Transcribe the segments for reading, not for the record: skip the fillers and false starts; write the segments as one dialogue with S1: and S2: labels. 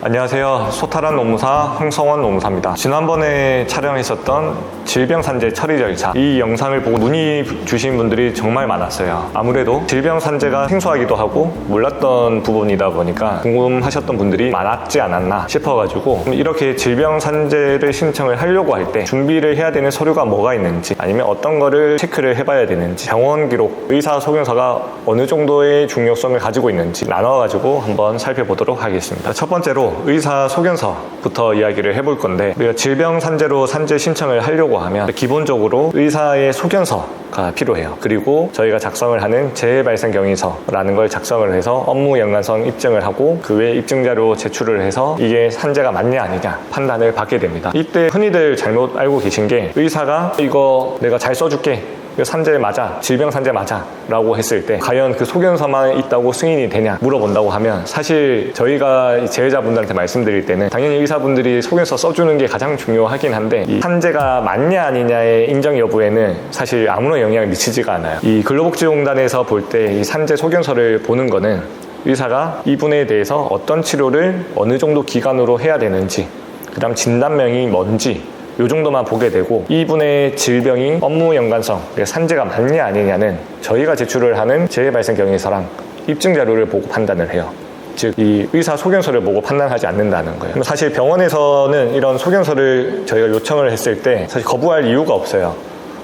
S1: 안녕하세요. 소탈한 노무사 황성원 노무사입니다. 지난번에 촬영했었던 질병산재 처리절차, 이 영상을 보고 문의 주신 분들이 정말 많았어요. 아무래도 질병산재가 생소하기도 하고 몰랐던 부분이다 보니까 궁금하셨던 분들이 많았지 않았나 싶어가지고 이렇게 질병산재를 신청을 하려고 할 때 준비를 해야 되는 서류가 뭐가 있는지, 아니면 어떤 거를 체크를 해봐야 되는지, 병원 기록, 의사 소견서가 어느 정도의 중요성을 가지고 있는지 나눠가지고 한번 살펴보도록 하겠습니다. 첫 번째로 의사 소견서부터 이야기를 해볼 건데, 우리가 질병산재로 산재 신청을 하려고 하면 기본적으로 의사의 소견서가 필요해요. 그리고 저희가 작성을 하는 재발생경위서라는 걸 작성을 해서 업무 연관성 입증을 하고 그 외에 입증자료 제출을 해서 이게 산재가 맞냐 아니냐 판단을 받게 됩니다. 이때 흔히들 잘못 알고 계신 게, 의사가 이거 내가 잘 써줄게, 산재 맞아, 질병산재 맞아 라고 했을 때 과연 그 소견서만 있다고 승인이 되냐 물어본다고 하면, 사실 저희가 제외자분들한테 말씀드릴 때는 당연히 의사분들이 소견서 써주는 게 가장 중요하긴 한데, 이 산재가 맞냐 아니냐의 인정 여부에는 사실 아무런 영향을 미치지가 않아요. 이 근로복지공단에서 볼 때 이 산재 소견서를 보는 거는 의사가 이분에 대해서 어떤 치료를 어느 정도 기간으로 해야 되는지, 그 다음 진단명이 뭔지 이 정도만 보게 되고, 이분의 질병이 업무 연관성, 산재가 맞냐 아니냐는 저희가 제출을 하는 재발생경위서랑 입증자료를 보고 판단을 해요. 즉, 이 의사 소견서를 보고 판단하지 않는다는 거예요. 사실 병원에서는 이런 소견서를 저희가 요청을 했을 때 사실 거부할 이유가 없어요.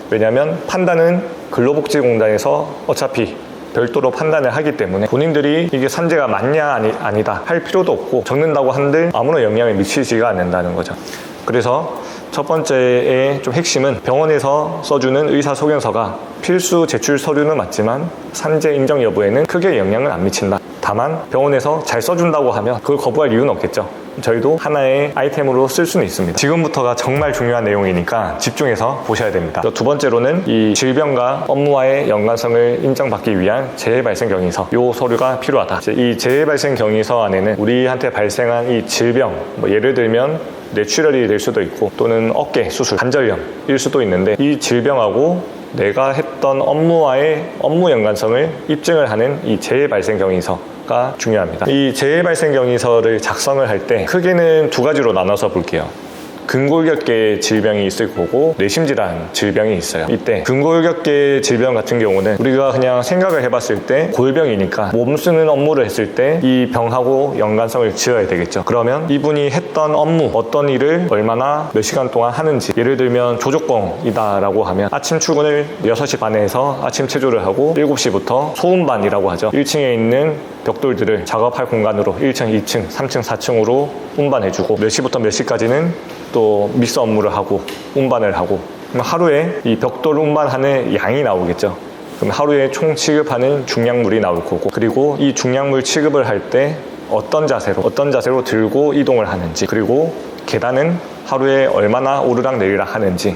S1: 왜냐하면 판단은 근로복지공단에서 어차피 별도로 판단을 하기 때문에 본인들이 이게 산재가 맞냐 아니다 할 필요도 없고, 적는다고 한들 아무런 영향을 미치지가 않는다는 거죠. 그래서 첫 번째의 좀 핵심은, 병원에서 써주는 의사 소견서가 필수 제출 서류는 맞지만 산재 인정 여부에는 크게 영향을 안 미친다. 다만 병원에서 잘 써준다고 하면 그걸 거부할 이유는 없겠죠. 저희도 하나의 아이템으로 쓸 수는 있습니다. 지금부터가 정말 중요한 내용이니까 집중해서 보셔야 됩니다. 두 번째로는 이 질병과 업무와의 연관성을 인정받기 위한 재발생경위서, 이 서류가 필요하다. 이 재발생경위서 안에는 우리한테 발생한 이 질병, 예를 들면 뇌출혈이 될 수도 있고, 또는 어깨 수술, 관절염일 수도 있는데, 이 질병하고 내가 했던 업무와의 업무 연관성을 입증을 하는 이 재발생경위서가 중요합니다. 이 재발생경위서를 작성을 할 때 크게는 두 가지로 나눠서 볼게요. 근골격계 질병이 있을 거고 뇌심질환 질병이 있어요. 이때 근골격계 질병 같은 경우는 우리가 그냥 생각을 해봤을 때 골병이니까 몸 쓰는 업무를 했을 때 이 병하고 연관성을 지어야 되겠죠. 그러면 이분이 했던 업무, 어떤 일을 얼마나 몇 시간 동안 하는지, 예를 들면 조족공이다 라고 하면 아침 출근을 6시 반에 해서 아침 체조를 하고 7시부터 소음반이라고 하죠. 1층에 있는 벽돌들을 작업할 공간으로 1층, 2층, 3층, 4층으로 운반해주고, 몇 시부터 몇 시까지는 또 믹서 업무를 하고 운반을 하고, 그럼 하루에 이 벽돌 운반하는 양이 나오겠죠. 그럼 하루에 총 취급하는 중량물이 나올 거고, 그리고 이 중량물 취급을 할 때 어떤 자세로 들고 이동을 하는지, 그리고 계단은 하루에 얼마나 오르락 내리락 하는지,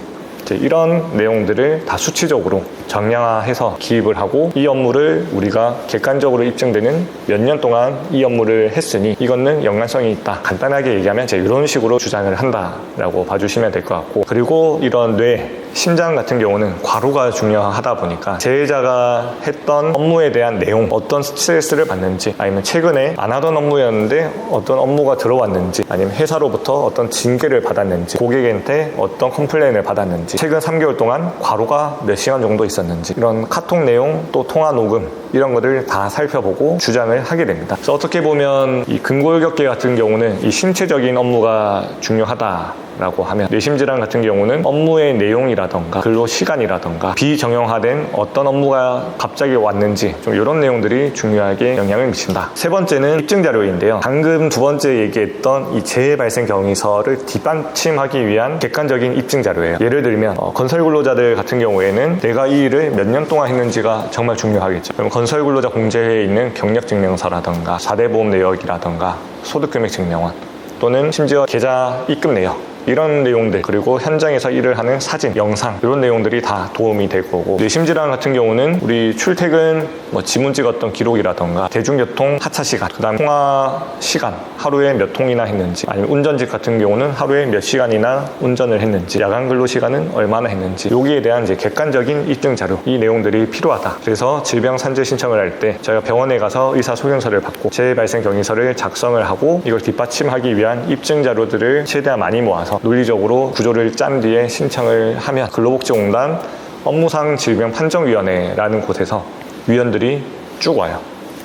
S1: 이런 내용들을 다 수치적으로 정량화해서 기입을 하고, 이 업무를 우리가 객관적으로 입증되는 몇 년 동안 이 업무를 했으니 이거는 연관성이 있다, 간단하게 얘기하면 이런 식으로 주장을 한다라고 봐주시면 될 것 같고, 그리고 이런 뇌, 심장 같은 경우는 과로가 중요하다 보니까 제자가 했던 업무에 대한 내용, 어떤 스트레스를 받는지, 아니면 최근에 안 하던 업무였는데 어떤 업무가 들어왔는지, 아니면 회사로부터 어떤 징계를 받았는지, 고객한테 어떤 컴플레인을 받았는지, 최근 3개월 동안 과로가 몇 시간 정도 있었는지, 이런 카톡 내용, 또 통화 녹음, 이런 것들 다 살펴보고 주장을 하게 됩니다. 그래서 어떻게 보면 이 근골격계 같은 경우는 이 신체적인 업무가 중요하다라고 하면, 뇌심질환 같은 경우는 업무의 내용이라던가 근로 시간이라던가 비정형화된 어떤 업무가 갑자기 왔는지, 좀 이런 내용들이 중요하게 영향을 미친다. 세 번째는 입증자료인데요. 방금 두 번째 얘기했던 이 재발생경위서를 뒷받침하기 위한 객관적인 입증자료예요. 예를 들면 건설근로자들 같은 경우에는 내가 이 일을 몇 년 동안 했는지가 정말 중요하겠죠. 그럼 건설근로자 공제회에 있는 경력증명서라던가 4대 보험 내역이라던가 소득금액 증명원, 또는 심지어 계좌 입금 내역, 이런 내용들, 그리고 현장에서 일을 하는 사진, 영상, 이런 내용들이 다 도움이 될 거고, 뇌심질환 같은 경우는 우리 출퇴근 지문 찍었던 기록이라던가 대중교통 하차 시간, 그 다음 통화 시간, 하루에 몇 통이나 했는지, 아니면 운전직 같은 경우는 하루에 몇 시간이나 운전을 했는지, 야간 근로 시간은 얼마나 했는지, 여기에 대한 이제 객관적인 입증 자료, 이 내용들이 필요하다. 그래서 질병 산재 신청을 할 때 저희가 병원에 가서 의사 소견서를 받고 재발생 경위서를 작성을 하고, 이걸 뒷받침하기 위한 입증 자료들을 최대한 많이 모아서 논리적으로 구조를 짠 뒤에 신청을 하면 근로복지공단 업무상 질병 판정위원회라는 곳에서 위원들이 쭉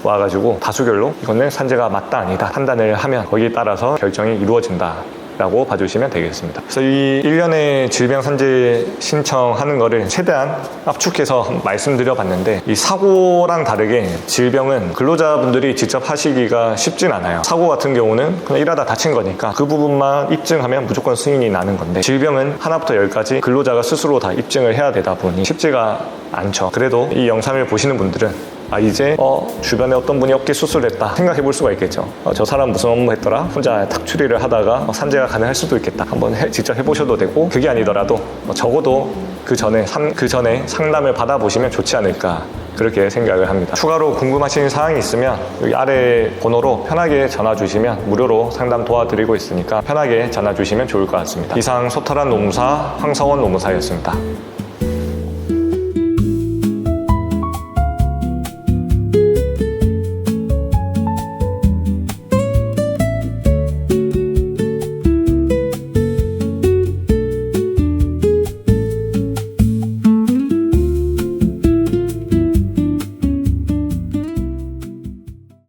S1: 와가지고 다수결로 이거는 산재가 맞다 아니다 판단을 하면 거기에 따라서 결정이 이루어진다 라고 봐주시면 되겠습니다. 그래서 이 1년에 질병 산재 신청하는 거를 최대한 압축해서 말씀드려 봤는데, 이 사고랑 다르게 질병은 근로자분들이 직접 하시기가 쉽진 않아요. 사고 같은 경우는 그냥 일하다 다친 거니까 그 부분만 입증하면 무조건 승인이 나는 건데, 질병은 하나부터 열까지 근로자가 스스로 다 입증을 해야 되다 보니 쉽지가 않죠. 그래도 이 영상을 보시는 분들은 이제 주변에 어떤 분이 어깨 수술했다 생각해 볼 수가 있겠죠. 저 사람 무슨 업무 했더라, 혼자 탁 추리를 하다가 산재가 가능할 수도 있겠다, 한번 직접 해보셔도 되고, 그게 아니더라도 적어도 그 전에 상담을 받아보시면 좋지 않을까, 그렇게 생각을 합니다. 추가로 궁금하신 사항이 있으면 여기 아래 번호로 편하게 전화 주시면 무료로 상담 도와드리고 있으니까 편하게 전화 주시면 좋을 것 같습니다. 이상 소탈한 노무사 황성원 노무사였습니다.